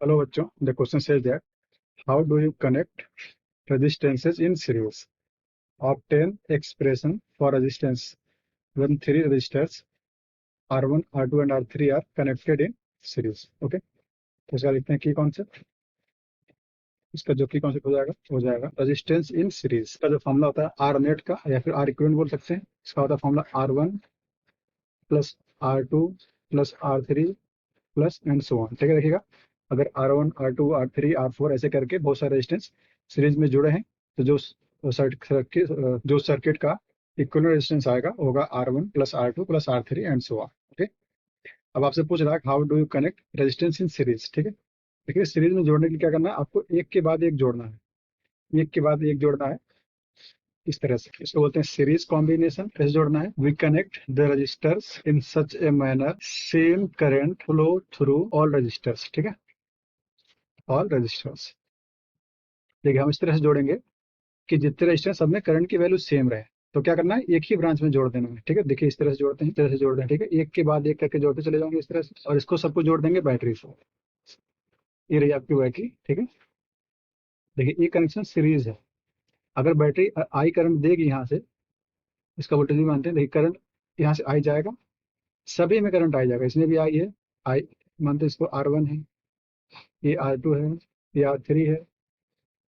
Hello बच्चों, the question says that how do you connect resistances in series? Obtain expression for resistance when three resistors R1, R2 and R3 are connected in series. Okay, तो इसका लिखते हैं की concept. इसका जो की concept हो जाएगा रेजिस्टेंस इन सीरीज का जो फॉर्मूला होता है आर नेट का या फिर आर इक्विवेलेंट बोल सकते हैं। इसका होता है formula R1 plus R2 plus R3 plus and so on. ठीक है, देखिएगा अगर R1, R2, R3, R4 ऐसे करके बहुत सारे रेजिस्टेंस सीरीज में जुड़े हैं तो जो सर्किट का इक्विवेलेंट रेजिस्टेंस आएगा वो होगा R1 plus R2 plus R3 and so on. Okay, अब आपसे पूछ रहा है how do you connect resistance in series. ठीक है, देखिए सीरीज में जोड़ने के लिए क्या करना है, आपको एक के बाद एक जोड़ना है, एक के बाद एक जोड़ना है। इस तरह से इसको बोलते हैं सीरीज कॉम्बिनेशन। कैसे जोड़ना है, we connect the resistors in such a manner same current flow through all resistors. ठीक है, ऑल रजिस्टर्स। देखिए हम इस तरह से जोड़ेंगे कि जितने रजिस्टर सब में करंट की वैल्यू सेम रहे। तो क्या करना है, एक ही ब्रांच में जोड़ देना है। ठीक है, देखिए इस तरह से जोड़ते हैं, इस तरह से जोड़ दें। ठीक है, एक के बाद एक करके जोड़ते चले जाएंगे इस तरह से, और इसको सबको जोड़ देंगे बैटरी से। ये रही आपकी बैटरी। ठीक है, देखिए ये कनेक्शन सीरीज है। अगर बैटरी आई करंट देगी यहाँ से, इसका वोल्टेज भी मानते हैं। देखिए करंट यहाँ से आई जाएगा, सभी में करंट आई जाएगा। इसमें भी आई है, आई मानते हैं इसको R1 है, ये R2 है, ये R3 है,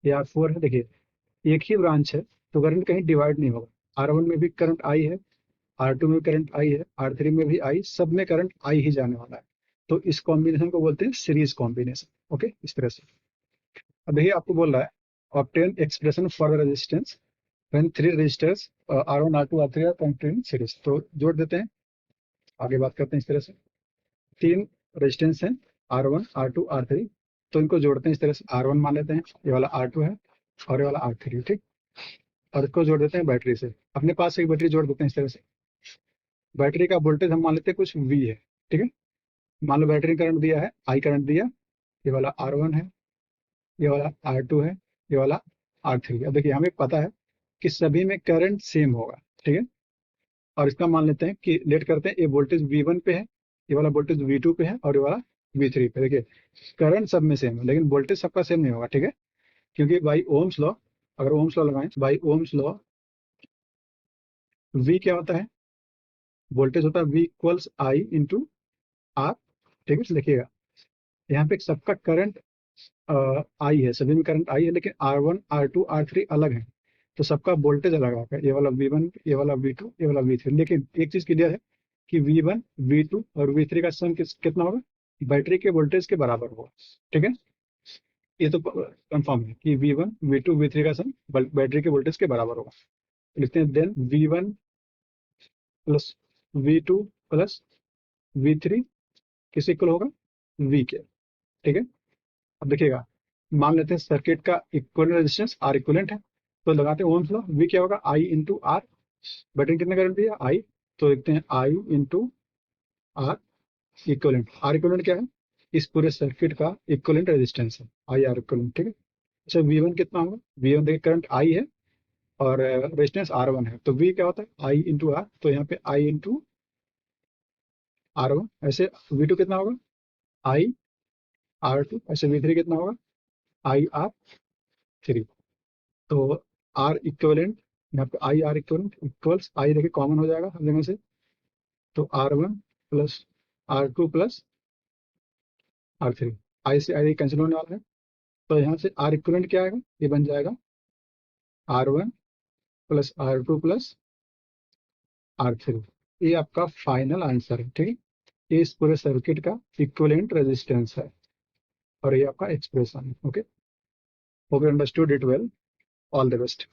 ये R4 है। देखिए एक ही ब्रांच है तो करंट कहीं डिवाइड नहीं होगा। R1 में भी करंट आई है, R2 में भी करंट आई है, R3 में भी आई, सब में करंट आई ही जाने वाला है। तो इस कॉम्बिनेशन को बोलते हैं सीरीज कॉम्बिनेशन। ओके, इस तरह से। अब देखिए आपको बोल रहा है obtain expression for the resistance when three resistors R1, R2, R3 are connected in series. तो जोड़ देते हैं, आगे बात करते हैं। इस तरह से तीन रेजिस्टेंस हैं R1, R2, R3, तो इनको जोड़ते हैं इस तरह से। R1 मान लेते हैं, ये वाला R2 है और ये वाला R3। ठीक, और इसको जोड़ देते हैं बैटरी से। अपने पास एक बैटरी जोड़ देते हैं इस तरह से। बैटरी का वोल्टेज हम मान लेते हैं कुछ V है। ठीक है, मान लो बैटरी करंट दिया है, आई करंट दिया, ये वाला R1 है, ये वाला R2 है, ये वाला R3 है। अब देखिए हमें पता है कि सभी में करंट सेम होगा। ठीक है, और इसका मान लेते हैं कि लेट करते हैं, ये वोल्टेज V1 पे है, ये वाला वोल्टेज V2 पे है और ये वाला V3 पे। देखिए करंट सब में सेम है लेकिन वोल्टेज सबका सेम नहीं होगा। ठीक है, क्योंकि बाई ओम्स लॉ, अगर ओम्स लॉ लगाएं, बाई ओम्स लॉ V क्या होता है, वोल्टेज होता है V equals I into R. ठीक है, तो देखिएगा यहाँ पे सबका करंट आई है, सभी में करंट आई है, लेकिन R1, R2, R3 अलग है तो सबका वोल्टेज अलग होगा। ये वाला V1, ये वाला V2, ये वाला V3। लेकिन एक चीज क्लियर है कि V1, V2 और V3 का सम कितना होगा, बैटरी के वोल्टेज के बराबर होगा। ठीक है, ये तो कंफर्म है कि V1, V2, V3 का सम बैटरी के वोल्टेज के बराबर होगा। तो लिखते हैं then V1 plus V2 plus V3 किस इक्वल होगा, V के। ठीक है, अब देखिएगा मान लेते हैं सर्किट का इक्विवेलेंट रेजिस्टेंस आर इक्विवेलेंट है, तो लगाते हैं ओम्स लॉ। वी क्या होगा, आई इंटू आर। बैटरी कितने करंट दिया, आई, तो देखते हैं I into R equivalent. R equivalent क्या है, इस पूरे सर्किट का इक्विवेलेंट रेजिस्टेंस है, आई आर इक्विवेलेंट। ठीक है, अच्छा V1 कितना होगा, V1 देखिए करंट आई है और रेजिस्टेंस R1 है, तो V क्या होता है आई इंटू आर, तो यहाँ पे आई इंटू R1। ऐसे V2 कितना होगा, आई R2। ऐसे V3 कितना होगा, आई R3। तो आर इक्विवेलेंट, यहाँ पे I R equivalent equals I, देखिए कॉमन हो जाएगा हर जगह से, तो R1 plus R2 plus R3। आई से आई कैंसिल होने वाला है, तो यहाँ से आर इक्विवेलेंट क्या आएगा, ये बन जाएगा R1 plus R2 plus R3। ये आपका फाइनल आंसर है। ठीक है, ये इस पूरे सर्किट का इक्विवेलेंट रेजिस्टेंस है और ये आपका एक्सप्रेशन है। Okay, hope you understood it well, all the best.